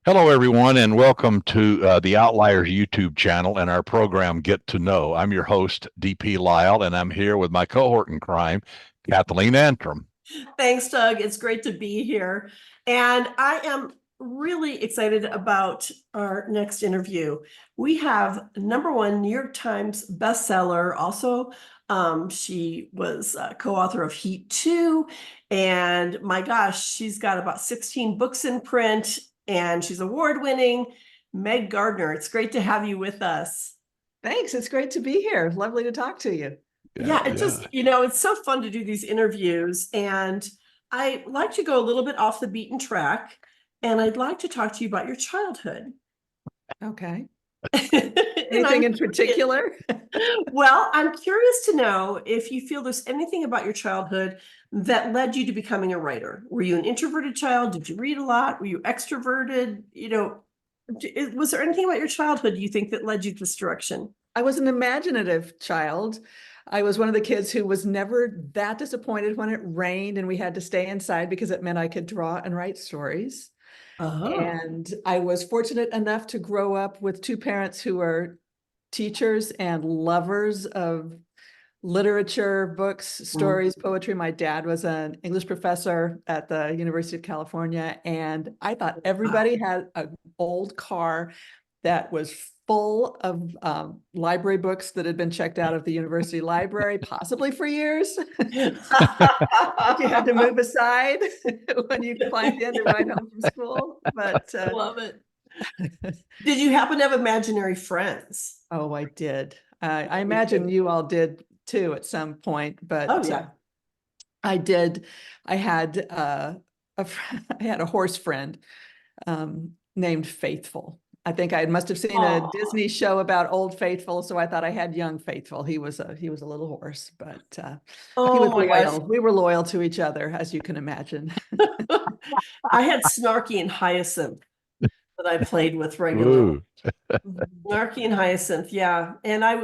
Hello, everyone, and welcome to the Outliers YouTube channel and our program Get to Know. I'm your host, DP Lyle, and I'm here with my cohort in crime, Kathleen Antrim. Thanks, Doug. It's great to be here. And I am really excited about our next interview. We have #1 New York Times bestseller. Also, she was a co-author of Heat 2. And my gosh, she's got about 16 books in print, and she's award-winning. Meg Gardiner, it's great to have you with us. Thanks. It's great to be here. Lovely to talk to you. Yeah, it just, it's so fun to do these interviews. And I like to go a little bit off the beaten track. And I'd like to talk to you about your childhood. Okay. And Anything in particular? Well, I'm curious to know if you feel there's anything about your childhood that led you to becoming a writer. Were you an introverted child? Did you read a lot? Were you extroverted? Was there anything about your childhood you think that led you this direction? I was an imaginative child. I was one of the kids who was never that disappointed when it rained and we had to stay inside because it meant I could draw and write stories. Oh, And I was fortunate enough to grow up with two parents who are teachers and lovers of literature, books, stories, poetry. My dad was an English professor at the University of California, and I thought everybody had an old car that was full of library books that had been checked out of the university library, possibly for years. You had to move aside when you climbed in to ride home from school. But love it. Did you happen to have imaginary friends? oh, I did. I imagine you all did too at some point, but Oh, yeah. I did. I had I had a horse friend named Faithful. I think I must have seen a Disney show about Old Faithful, so I thought I had Young Faithful. He was a little horse, but he was my loyal. gosh. We were loyal to each other, as you can imagine. I had Snarky and Hyacinth that I played with regularly. Ooh. Snarky and Hyacinth, yeah. And I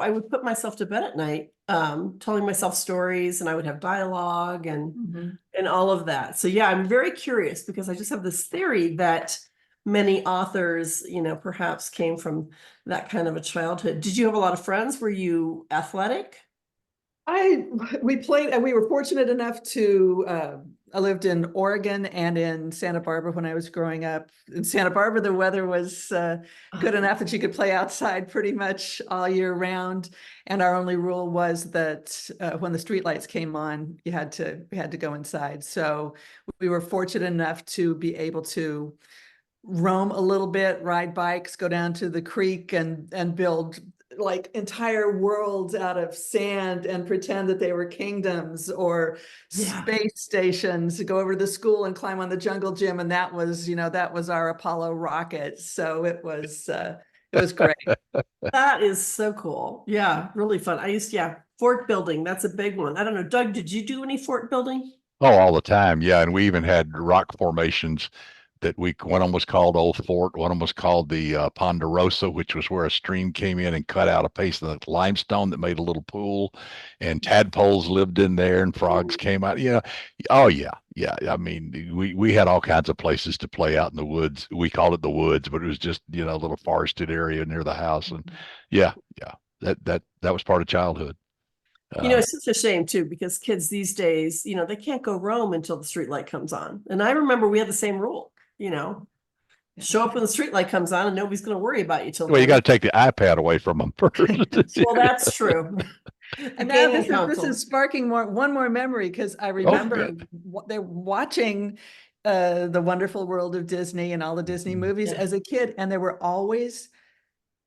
would put myself to bed at night, telling myself stories, and I would have dialogue and all of that. So yeah, I'm very curious because I just have this theory that many authors, perhaps came from that kind of a childhood. Did you have a lot of friends? Were you athletic? We played, and we were fortunate enough to I lived in Oregon and in Santa Barbara when I was growing up. In Santa Barbara, the weather was good enough that you could play outside pretty much all year round. And our only rule was that when the streetlights came on, we had to go inside. So we were fortunate enough to be able to roam a little bit, ride bikes, go down to the creek and build like entire worlds out of sand and pretend that they were kingdoms or space stations, go over to the school and climb on the jungle gym. And that was our Apollo rocket. So it was great. That is so cool. Yeah, really fun. Fort building. That's a big one. I don't know. Doug, did you do any fort building? Oh, all the time. Yeah. And we even had rock formations that one of them was called Old Fort. One of them was called the Ponderosa, which was where a stream came in and cut out a piece of the limestone that made a little pool, and tadpoles lived in there, and frogs came out. Oh yeah, yeah. I mean, we had all kinds of places to play out in the woods. We called it the woods, but it was just a little forested area near the house, and yeah, yeah. That was part of childhood. It's such a shame too, because kids these days, they can't go roam until the street light comes on. And I remember we had the same rule. Show up when the street light comes on and nobody's going to worry about you till Well, you got to take the iPad away from them first. Well, that's true. And now this is sparking one more memory, because I remember they're watching The Wonderful World of Disney and all the Disney movies as a kid, and there were always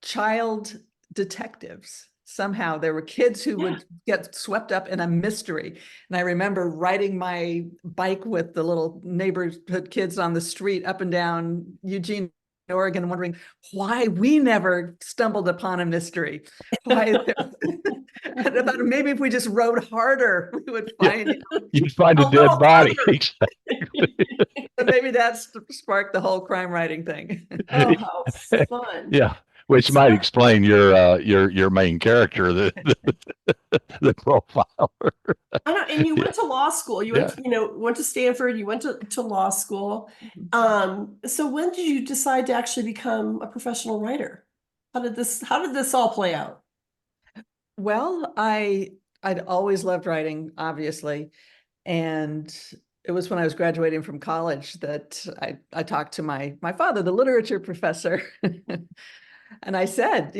child detectives. Somehow there were kids who would get swept up in a mystery. And I remember riding my bike with the little neighborhood kids on the street up and down Eugene, Oregon, wondering why we never stumbled upon a mystery. I thought maybe if we just rode harder, we would find you'd find a dead body. Maybe that sparked the whole crime writing thing. Oh, how fun. Yeah. which might explain your main character, the profiler. I know, and you Yeah. went to law school. You went, went to Stanford. You went to law school. So when did you decide to actually become a professional writer? How did this all play out? Well, I'd always loved writing, obviously. And it was when I was graduating from college that I talked to my father, the literature professor. And I said,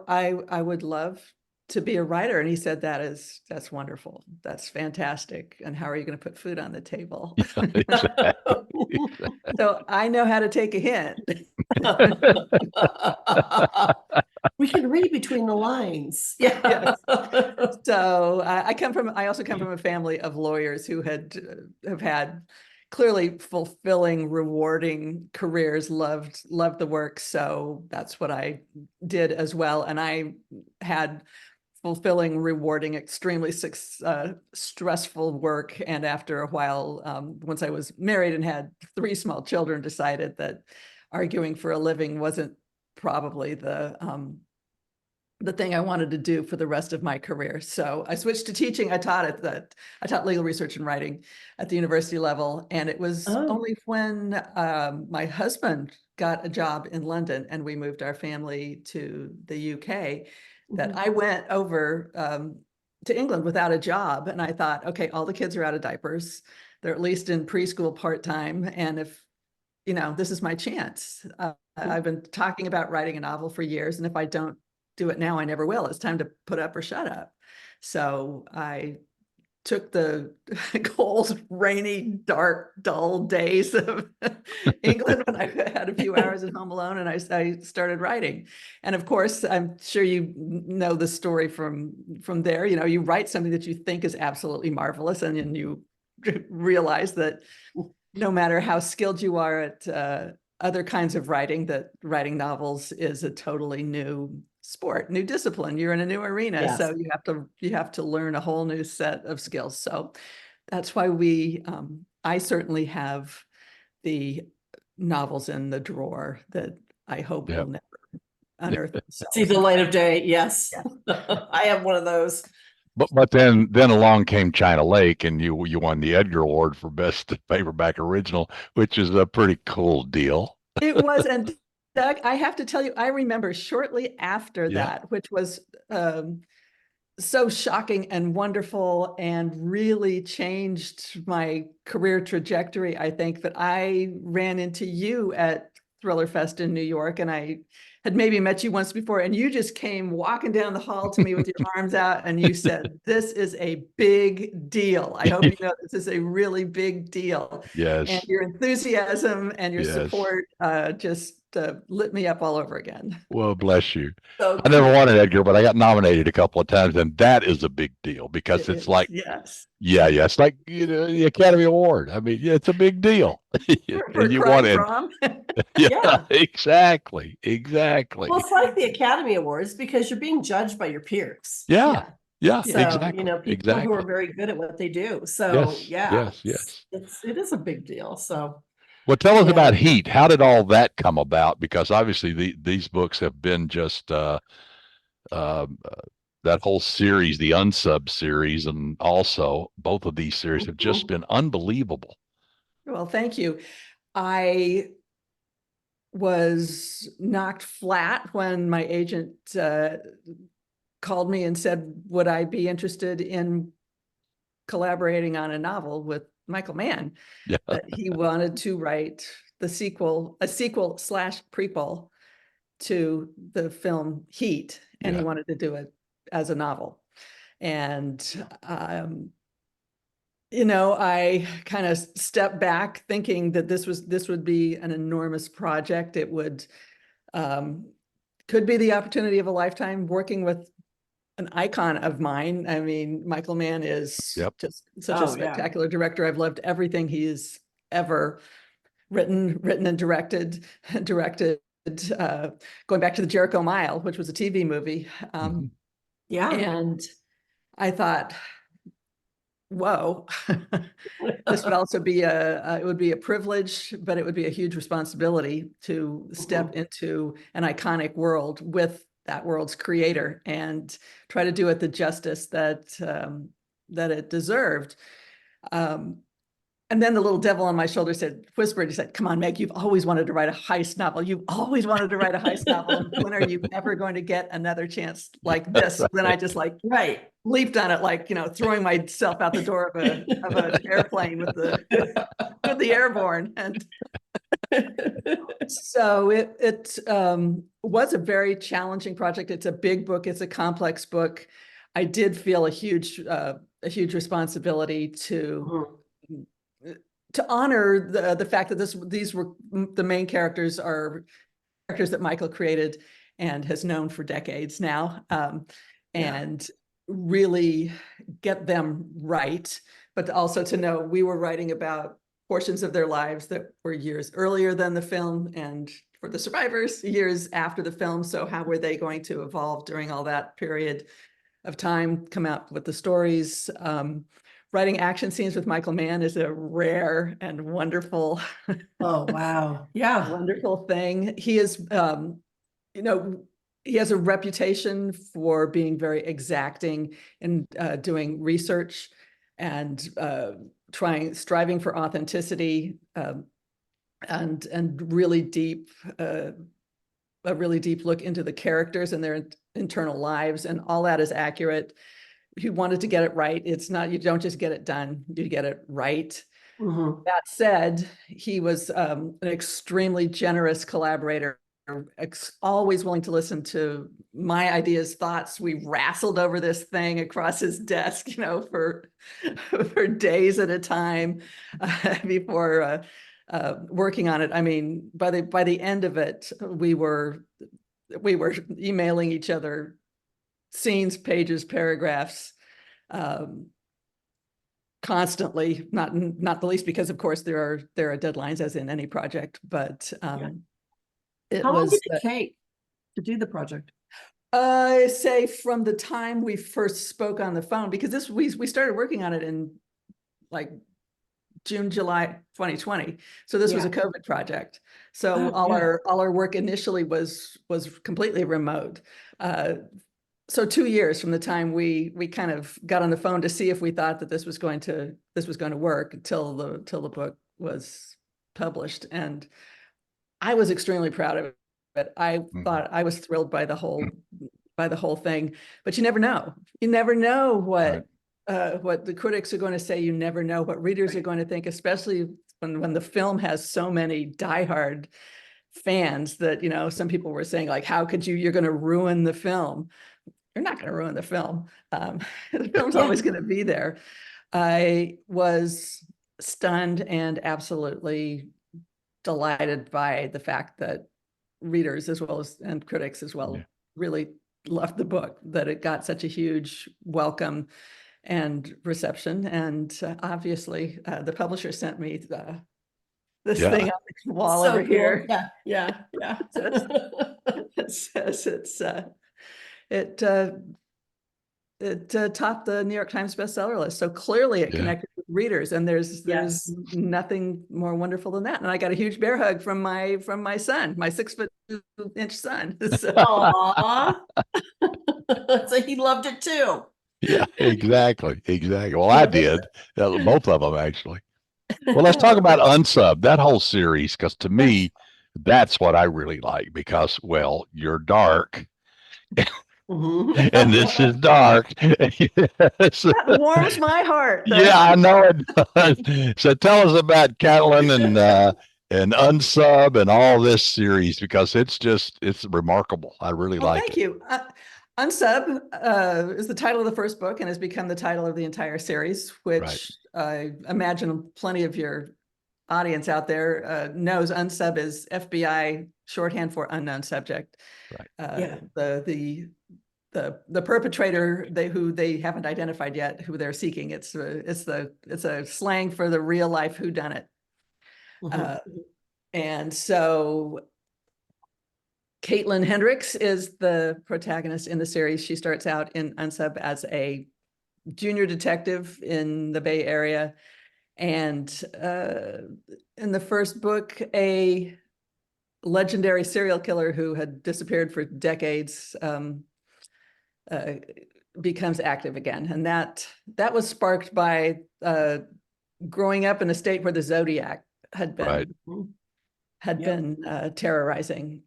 I would love to be a writer. And he said, that's wonderful. That's fantastic. And how are you going to put food on the table? Exactly. So I know how to take a hint. We can read between the lines. Yeah. Yes. So I also come from a family of lawyers who have had clearly fulfilling, rewarding careers, loved the work. So that's what I did as well. And I had fulfilling, rewarding, extremely stressful work. And after a while, once I was married and had 3 small children, decided that arguing for a living wasn't probably the thing I wanted to do for the rest of my career. So I switched to teaching. I taught legal research and writing at the university level. And it was only when my husband got a job in London and we moved our family to the UK that I went over to England without a job. And I thought, okay, all the kids are out of diapers. They're at least in preschool part-time. And if, this is my chance. I've been talking about writing a novel for years. And if I don't do it now, I never will. It's time to put up or shut up. So I took the cold, rainy, dark, dull days of England when I had a few hours at home alone, and I started writing. And of course, I'm sure you know the story from there. You write something that you think is absolutely marvelous, and then you realize that no matter how skilled you are at other kinds of writing, that writing novels is a totally new sport, new discipline. You're in a new arena. Yes. So you have to learn a whole new set of skills. So that's why I certainly have the novels in the drawer that I hope will never unearth themselves. See the light of day. Yes. I have one of those. But then along came China Lake, and you won the Edgar Award for best paperback original, which is a pretty cool deal. It was, and Doug, I have to tell you, I remember shortly after that, which was so shocking and wonderful, and really changed my career trajectory. I think that I ran into you at Thriller Fest in New York, and I had maybe met you once before, and you just came walking down the hall to me with your arms out, and you said, "This is a big deal. I hope you know this is a really big deal." Yes. And your enthusiasm and your support just lit me up all over again. Well, bless you. So I never won an Edgar, but I got nominated a couple of times, and that is a big deal because it's like, it's like the Academy Award. I mean, it's a big deal. And you won it. Exactly. Well, it's like the Academy Awards because you're being judged by your peers. Yeah, so, exactly. People who are very good at what they do. So yes. It is a big deal. So. Well, tell us about Heat. How did all that come about? Because obviously these books have been just that whole series, the Unsub series, and also both of these series have just been unbelievable. Well, thank you. I was knocked flat when my agent called me and said, would I be interested in collaborating on a novel with Michael Mann? That he wanted to write a sequel / prequel to the film Heat, and he wanted to do it as a novel. And I kind of stepped back thinking that this would be an enormous project. It would could be the opportunity of a lifetime working with an icon of mine. I mean, Michael Mann is just such a spectacular director. I've loved everything he's ever written and directed, going back to the Jericho Mile, which was a TV movie. And I thought, whoa, this would also be it would be a privilege, but it would be a huge responsibility to step into an iconic world with that world's creator and try to do it the justice that that it deserved. And then the little devil on my shoulder whispered, he said, "Come on, Meg, you've always wanted to write a heist novel. You've always wanted to write a heist novel. And when are you ever going to get another chance like this?" Right. Then I just Right. leaped on it, like, throwing myself out the door of an airplane with the airborne. And so it was a very challenging project. It's a big book. It's a complex book. I did feel a huge responsibility to honor the fact that these were the main characters are characters that Michael created and has known for decades now, and really get them right, but also to know we were writing about portions of their lives that were years earlier than the film, and for the survivors, years after the film. So how were they going to evolve during all that period of time, come out with the stories? Writing action scenes with Michael Mann is a rare and wonderful, Oh, wow. Yeah. wonderful thing. He is, he has a reputation for being very exacting and doing research and striving for authenticity, and really deep, a really deep look into the characters and their internal lives, and all that is accurate. He wanted to get it right. It's not, you don't just get it done, you get it right. That said, he was an extremely generous collaborator, always willing to listen to my ideas, thoughts. We wrestled over this thing across his desk, for days at a time before working on it. I mean, by the end of it, we were emailing each other scenes, pages, paragraphs, constantly, not the least because of course there are deadlines as in any project, but How long did it take to do the project? I say from the time we first spoke on the phone, because we started working on it in like June, July 2020. So this was a COVID project. So all our work initially was completely remote. So 2 years from the time we kind of got on the phone to see if we thought that this was going to work until the book was published. And I was extremely proud of it. I thought I was thrilled by the whole thing, but you never know. You never know what the critics are going to say. You never know what readers are going to think, especially when the film has so many diehard fans that, some people were saying like, how could you're going to ruin the film. You're not going to ruin the film. The film's always going to be there. I was stunned and absolutely delighted by the fact that readers as well as and critics as well really loved the book, that it got such a huge welcome and reception. And obviously the publisher sent me this thing on the wall over here. Yeah. It says it topped the New York Times bestseller list. So clearly it connected with readers, and there's nothing more wonderful than that. And I got a huge bear hug from my son, my 6'2" son. So. Aww. So he loved it too. Yeah, exactly. Well, I did. Both of them actually. Well, let's talk about Unsub, that whole series, because to me, that's what I really like, because, well, you're dark. And this is dark. That warms my heart. Yeah, I know it does. So tell us about Kathleen and Unsub and all this series, because it's remarkable. I really like it. Thank you. Unsub is the title of the first book and has become the title of the entire series, which I imagine plenty of your audience out there knows. Unsub is FBI shorthand for unknown subject. The perpetrator who they haven't identified yet, who they're seeking. It's a slang for the real life whodunit. And so Caitlin Hendricks is the protagonist in the series. She starts out in Unsub as a junior detective in the Bay Area. And in the first book, a legendary serial killer who had disappeared for decades becomes active again. And that was sparked by growing up in a state where the Zodiac had been Right. terrorizing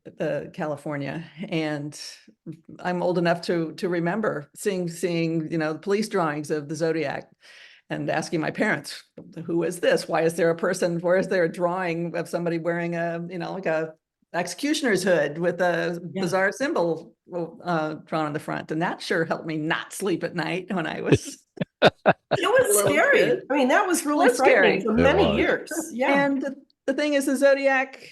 California. And I'm old enough to remember seeing the police drawings of the Zodiac and asking my parents, who is this? Why is there a person, where is there a drawing of somebody wearing like a executioner's hood with a bizarre symbol drawn on the front? And that sure helped me not sleep at night when I was It was scary. kid. I mean, that was really frightening for many years. Yeah. And the thing is, the Zodiac's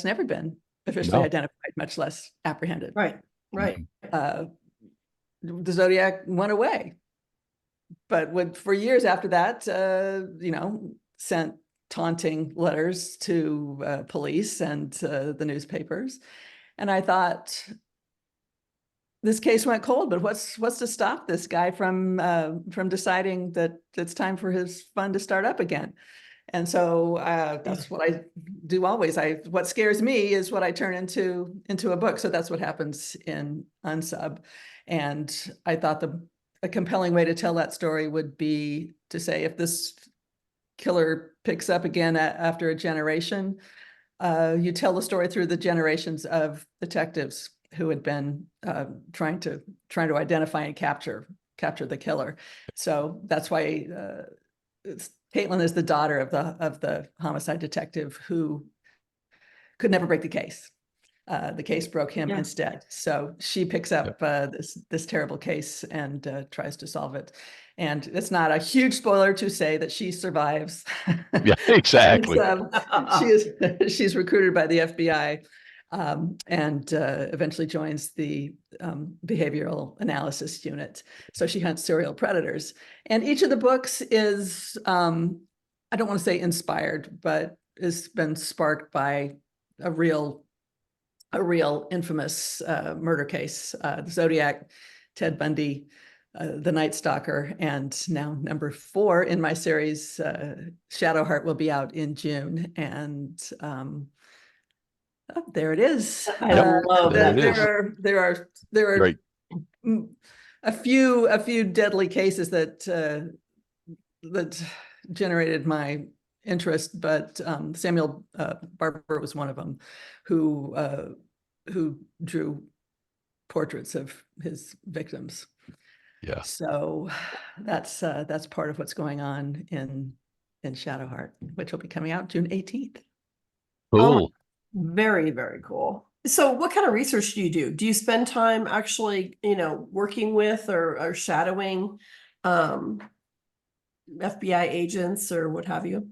never been officially identified, much less apprehended. Right. The Zodiac went away, but for years after that, sent taunting letters to police and the newspapers. And I thought, this case went cold, but what's to stop this guy from deciding that it's time for his fun to start up again? And so that's what I do always. What scares me is what I turn into a book. So that's what happens in Unsub. And I thought a compelling way to tell that story would be to say, if this killer picks up again after a generation, you tell the story through the generations of detectives who had been trying to identify and capture the killer. So that's why Caitlin is the daughter of the homicide detective who could never break the case. The case broke him instead. So she picks up this terrible case and tries to solve it. And it's not a huge spoiler to say that she survives. Yeah, exactly. She's recruited by the FBI and eventually joins the behavioral analysis unit. So she hunts serial predators. And each of the books is, I don't want to say inspired, but has been sparked by a real infamous murder case, the Zodiac, Ted Bundy, the Night Stalker, and now number 4 in my series, Shadowheart, will be out in June. And there it is. I love that. There are Great. a few deadly cases that generated my interest, but Samuel Barber was one of them, who drew portraits of his victims. Yeah. So that's part of what's going on in Shadowheart, which will be coming out June 18th. Cool. Very, very cool. So what kind of research do you do? Do you spend time actually, working with or shadowing FBI agents or what have you?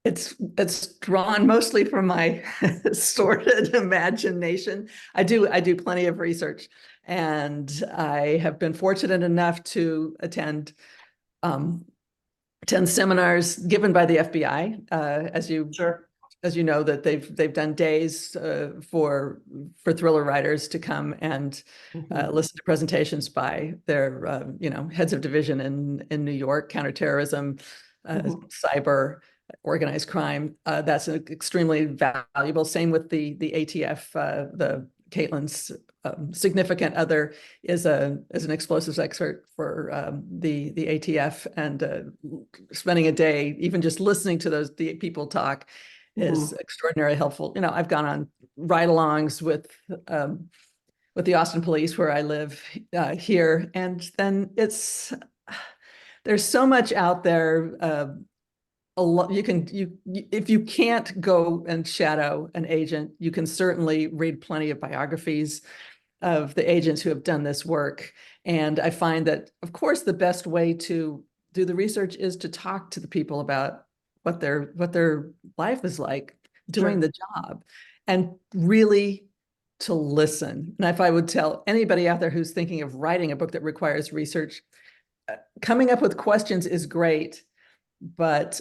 It's drawn mostly from my sordid imagination. I do plenty of research, and I have been fortunate enough to attend 10 seminars given by the FBI, as you know, that they've done days for thriller writers to come and listen to presentations by their heads of division in New York, counterterrorism, cyber, organized crime. That's extremely valuable. Same with the ATF. The Caitlin's significant other is an explosives expert for the ATF, and spending a day even just listening to the people talk is extraordinarily helpful. I've gone on ride-alongs with the Austin Police, where I live here, and then there's so much out there. A lot if you can't go and shadow an agent, you can certainly read plenty of biographies of the agents who have done this work. And I find that, of course, the best way to do the research is to talk to the people about what their life is like doing the job, and really to listen. And if I would tell anybody out there who's thinking of writing a book that requires research, coming up with questions is great, but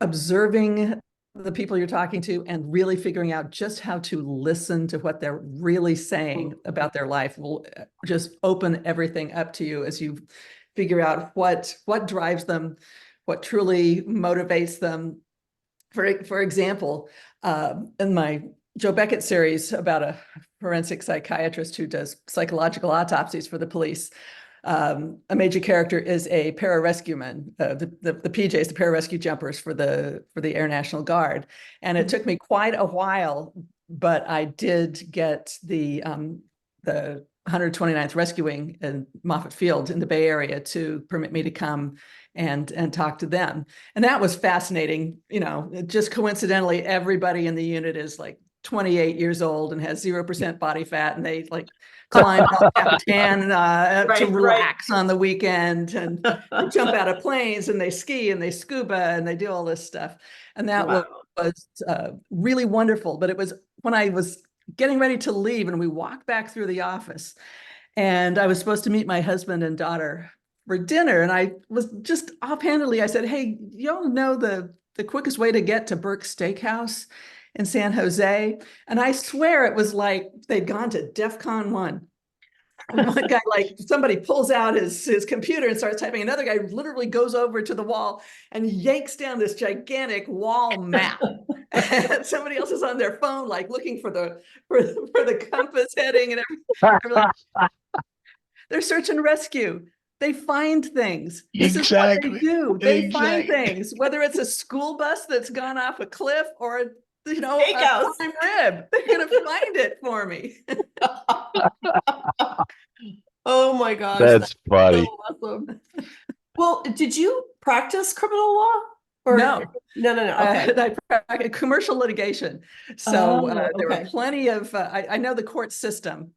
observing the people you're talking to and really figuring out just how to listen to what they're really saying about their life will just open everything up to you as you figure out what drives them, what truly motivates them. For example, in my Joe Beckett series about a forensic psychiatrist who does psychological autopsies for the police, a major character is a pararescueman, the PJs, the pararescue jumpers for the Air National Guard. And it took me quite a while, but I did get the 129th Rescuing in Moffett Field in the Bay Area to permit me to come and talk to them. And that was fascinating. You know, just coincidentally, everybody in the unit is like 28 years old and has 0% body fat, and they like climb El Capitan to relax on the weekend, and they jump out of planes, and they ski and they scuba and they do all this stuff. And that was really wonderful. But it was when I was getting ready to leave and we walked back through the office, and I was supposed to meet my husband and daughter for dinner. And I was just offhandedly, I said, hey, y'all know the quickest way to get to Burke's Steakhouse in San Jose? And I swear it was like they'd gone to DEFCON 1. One guy, like somebody pulls out his computer and starts typing. Another guy literally goes over to the wall and yanks down this gigantic wall map. And somebody else is on their phone, like looking for the compass heading and everything. They're search and rescue. They find things. This is what they do. They find things, whether it's a school bus that's gone off a cliff or a prime rib. They're going to find it for me. Oh my gosh. That's funny. So awesome. Well, did you practice criminal law? Or No. Okay. I practiced commercial litigation. So there were plenty of, I know the court system,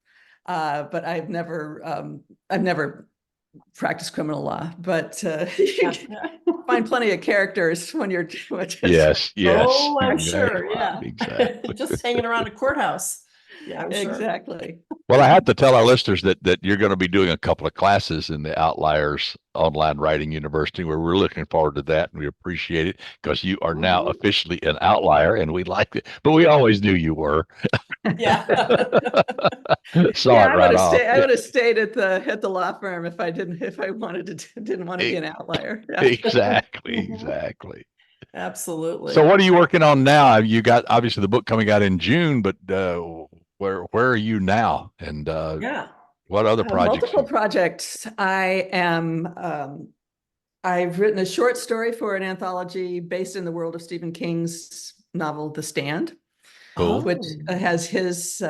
but I've never practiced criminal law, but you can find plenty of characters when you're just, yes. Oh, I'm exactly. sure. Yeah. Exactly. Just hanging around a courthouse. Yeah, I'm sure. Exactly. Well, I have to tell our listeners that you're going to be doing a couple of classes in the Outliers Online Writing University, where we're looking forward to that, and we appreciate it because you are now officially an outlier, and we like it. But we always knew you were. Yeah. Saw it right off. I would have stayed at the law firm if I didn't want to be an outlier. Yeah. Exactly. Absolutely. So what are you working on now? You got obviously the book coming out in June, but where are you now? And what other projects? Multiple projects. I've written a short story for an anthology based in the world of Stephen King's novel, The Stand. Cool. Which has he's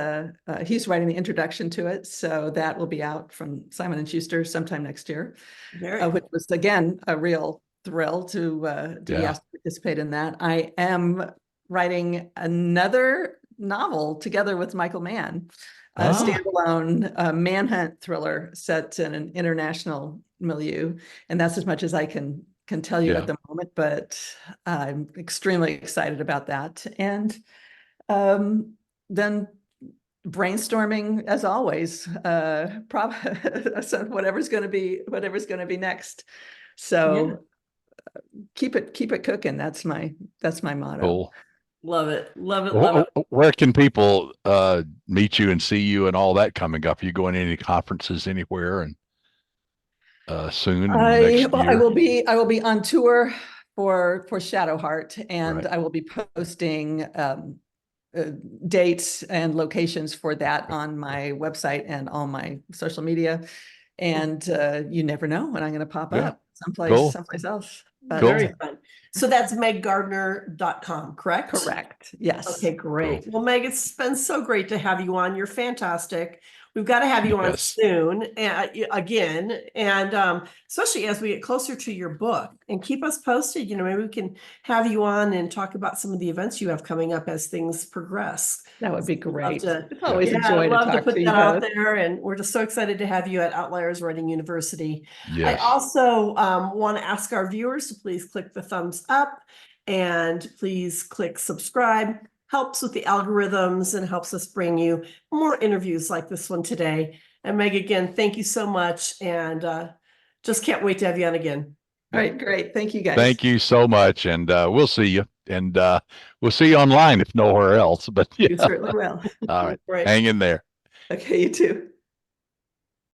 writing the introduction to it. So that will be out from Simon & Schuster sometime next year, which was, again, a real thrill to be asked to participate in that. I am writing another novel together with Michael Mann, a standalone manhunt thriller set in an international milieu. And that's as much as I can tell you at the moment, but I'm extremely excited about that. And then brainstorming as always, whatever's going to be next. So keep it cooking. That's my motto. Cool. Love it. Love it. Where can people meet you and see you and all that coming up? Are you going to any conferences anywhere and soon? I will be on tour for Shadowheart, and I will be posting dates and locations for that on my website and all my social media. And you never know when I'm going to pop up someplace else. Very fun. So that's meggardiner.com, correct? Correct. Yes. Okay, great. Cool. Well, Meg, it's been so great to have you on. You're fantastic. We've got to have you on soon again. And especially as we get closer to your book, and keep us posted. Maybe we can have you on and talk about some of the events you have coming up as things progress. That would be great. It's always a joy to talk to you both. Out there, and we're just so excited to have you at Outliers Writing University. Yes. I also want to ask our viewers to please click the thumbs up and please click subscribe. Helps with the algorithms and helps us bring you more interviews like this one today. And Meg, again, thank you so much. And just can't wait to have you on again. All right, great. Thank you, guys. Thank you so much. And we'll see you. And we'll see you online if nowhere else. But You yeah. certainly will. All right. Right. Hang in there. Okay, you too.